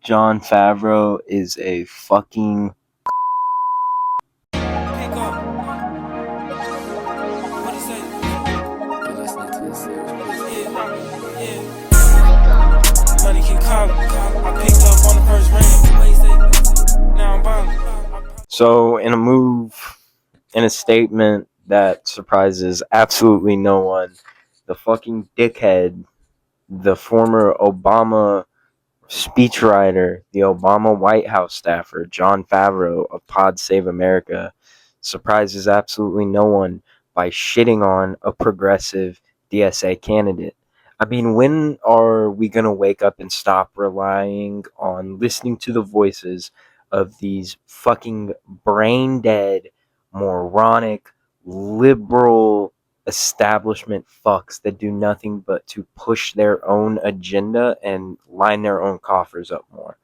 Jon Favreau is a fucking Pick up. What is that? You're listening to a serious Yeah. Money can call. I picked up on the first ring. Now I'm ballin'. so in a statement that surprises absolutely no one, the fucking dickhead, the former Obama speechwriter, the Obama White House staffer, Jon Favreau of Pod Save America, surprises absolutely no one by shitting on a progressive DSA candidate. I mean, when are we going to wake up and stop relying on listening to the voices of these fucking brain dead, moronic, liberal establishment fucks that do nothing but to push their own agenda and line their own coffers up more?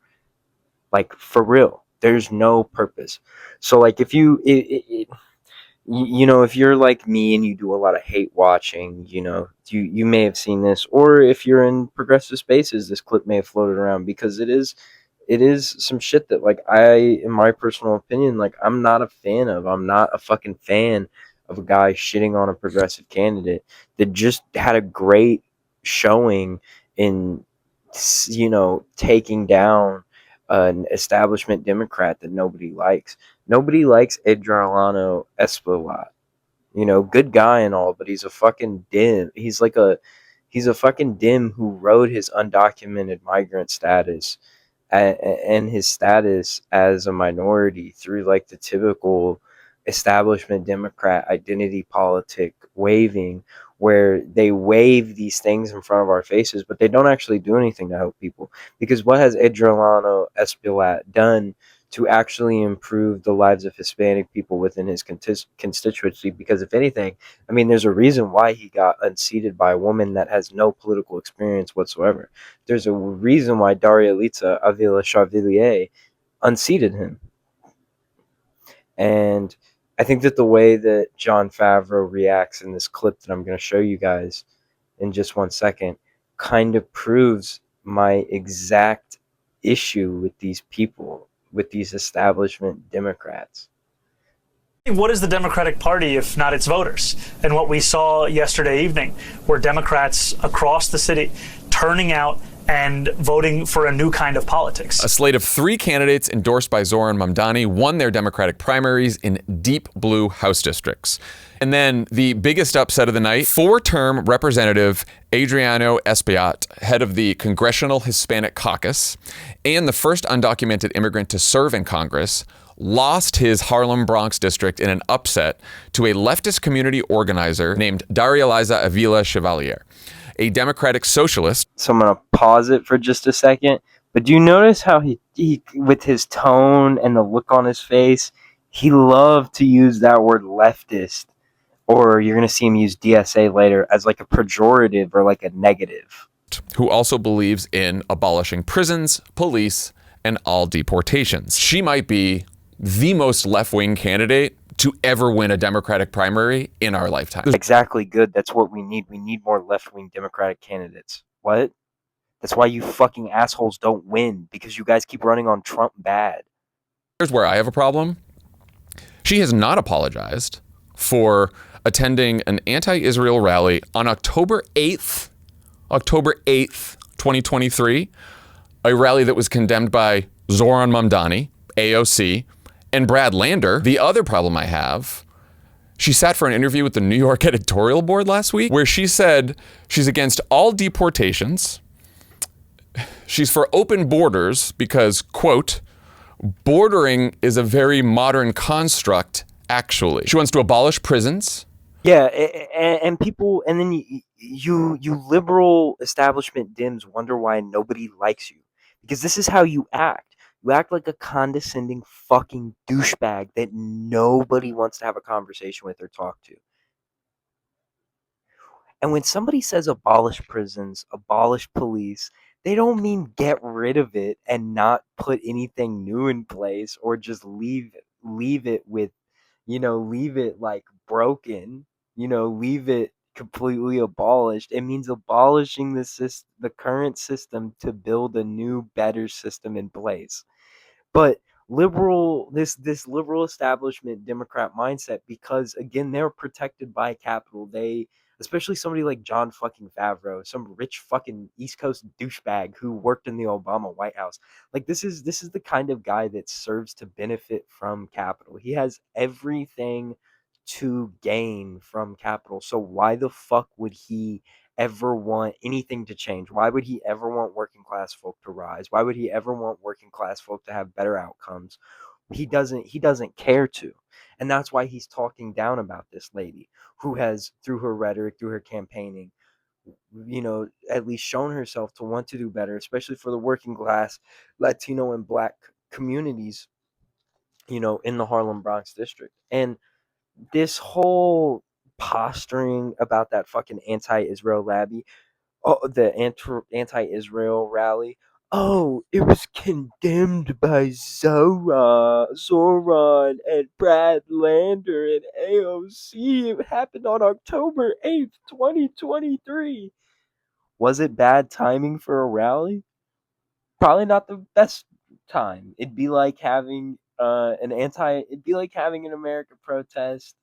Like, for real, there's no purpose. So like, if if you're like me and you do a lot of hate watching, you may have seen this, or if you're in progressive spaces, this clip may have floated around, because it is some shit that, like, in my personal opinion, like, I'm not a fan of. I'm not a fucking fan of a guy shitting on a progressive candidate that just had a great showing in, taking down an establishment Democrat that nobody likes. Nobody likes Adriano Espaillat. Good guy and all, but he's a fucking dim. He's a fucking dim who rode his undocumented migrant status and his status as a minority through, like, the typical establishment Democrat identity politic waving, where they wave these things in front of our faces, but they don't actually do anything to help people. Because what has Adriano Espaillat done to actually improve the lives of Hispanic people within his constituency? Because if anything, I mean, there's a reason why he got unseated by a woman that has no political experience whatsoever. There's a reason why Daria Litsa Avila Charvillier unseated him. And I think that the way that Jon Favreau reacts in this clip that I'm going to show you guys in just 1 second kind of proves my exact issue with these people, with these establishment Democrats. What is the Democratic Party if not its voters? And what we saw yesterday evening were Democrats across the city turning out and voting for a new kind of politics. A slate of 3 candidates endorsed by Zoran Mamdani won their Democratic primaries in deep blue House districts. And then the biggest upset of the night, 4-term Representative Adriano Espaillat, head of the Congressional Hispanic Caucus, and the first undocumented immigrant to serve in Congress, lost his Harlem Bronx district in an upset to a leftist community organizer named Daria Liza Avila Chevalier, a Democratic socialist. So I'm going to pause it for just a second. But do you notice how he, with his tone and the look on his face, he loved to use that word leftist, or you're going to see him use DSA later, as like a pejorative or like a negative. Who also believes in abolishing prisons, police, and all deportations. She might be the most left-wing candidate to ever win a Democratic primary in our lifetime. Exactly, good. That's what we need. We need more left-wing Democratic candidates. What? That's why you fucking assholes don't win, because you guys keep running on Trump bad. Here's where I have a problem. She has not apologized for attending an anti-Israel rally on October 8th, 2023, a rally that was condemned by Zoran Mamdani, AOC, and Brad Lander. The other problem I have, she sat for an interview with the New York editorial board last week where she said she's against all deportations. She's for open borders because, quote, bordering is a very modern construct, actually. She wants to abolish prisons. Yeah, and people, and then you liberal establishment Dems wonder why nobody likes you. Because this is how you act. You act like a condescending fucking douchebag that nobody wants to have a conversation with or talk to. And when somebody says abolish prisons, abolish police, they don't mean get rid of it and not put anything new in place, or just leave it with, leave it like broken, leave it completely abolished. It means abolishing the current system to build a new, better system in place. But this liberal establishment Democrat mindset, because again they're protected by capital. They, especially somebody like John fucking Favreau, some rich fucking East Coast douchebag who worked in the Obama White House. Like this is the kind of guy that serves to benefit from capital. He has everything to gain from capital. So why the fuck would he ever want anything to change? Why would he ever want working class folk to rise? Why would he ever want working class folk to have better outcomes? He doesn't care to. And that's why he's talking down about this lady who has, through her rhetoric, through her campaigning, at least shown herself to want to do better, especially for the working class, Latino and black communities, in the Harlem Bronx district. And this whole posturing about that fucking anti-Israel lobby, oh, the anti-Israel rally. Oh, it was condemned by Zoran, and Brad Lander and AOC. It happened on October 8th, 2023. Was it bad timing for a rally? Probably not the best time. It'd be like having it'd be like having an America protest.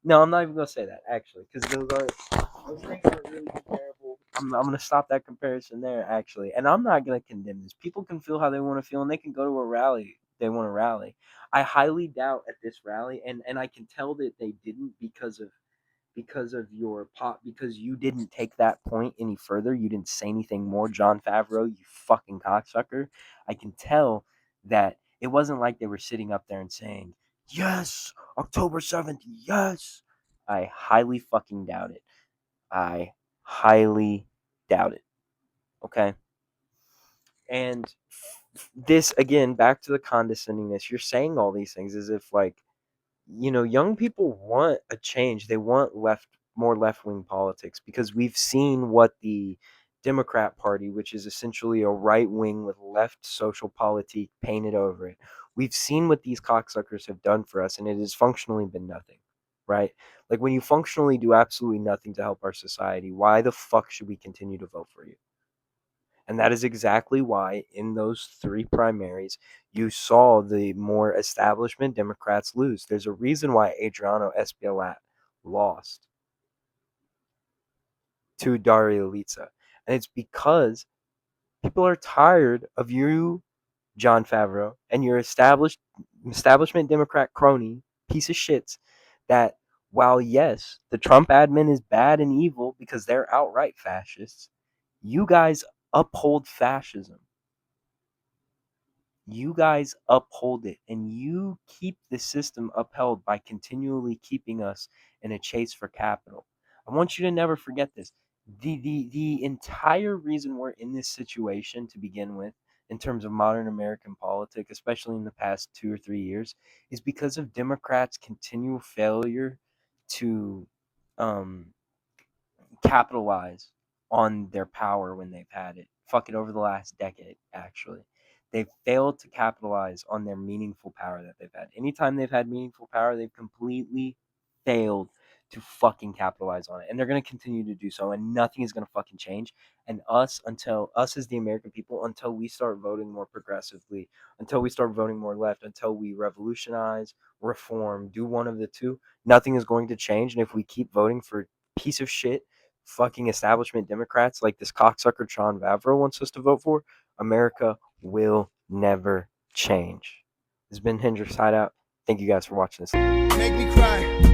No, I'm not even gonna say that actually, because those things are really comparable. I'm gonna stop that comparison there actually, and I'm not gonna condemn this. People can feel how they want to feel, and they can go to a rally they want to rally. I highly doubt at this rally, and I can tell that they didn't because of your pop, because you didn't take that point any further. You didn't say anything more, John Favreau, you fucking cocksucker. I can tell that it wasn't like they were sitting up there and saying, yes, October 7th, yes. I highly fucking doubt it. I highly doubt it. Okay? And this, again, back to the condescendingness. You're saying all these things as if, like, young people want a change. They want more left wing politics, because we've seen what the Democrat Party, which is essentially a right wing with left social politique painted over it, we've seen what these cocksuckers have done for us, and it has functionally been nothing, right? Like, when you functionally do absolutely nothing to help our society, why the fuck should we continue to vote for you? And that is exactly why in those three primaries, you saw the more establishment Democrats lose. There's a reason why Adriano Espaillat lost to Daria Litsa. And it's because people are tired of you, John Favreau, and your establishment Democrat crony piece of shits that, while yes, the Trump admin is bad and evil because they're outright fascists, you guys uphold fascism. You guys uphold it, and you keep the system upheld by continually keeping us in a chase for capital. I want you to never forget this. The entire reason we're in this situation to begin with, in terms of modern American politics, especially in the past 2 or 3 years, is because of Democrats' continual failure to um, capitalize on their power when they've had it. Fuck it, over the last decade, actually. They've failed to capitalize on their meaningful power that they've had. Anytime they've had meaningful power, they've completely failed to fucking capitalize on it. And they're going to continue to do so, and nothing is going to fucking change. And us as the American people, until we start voting more progressively, until we start voting more left, until we revolutionize, reform, do one of the two, nothing is going to change. And if we keep voting for piece of shit fucking establishment Democrats like this cocksucker John Favreau wants us to vote for, America will never change. This has been Hendrix Hideout. Thank you guys for watching this. Make me cry.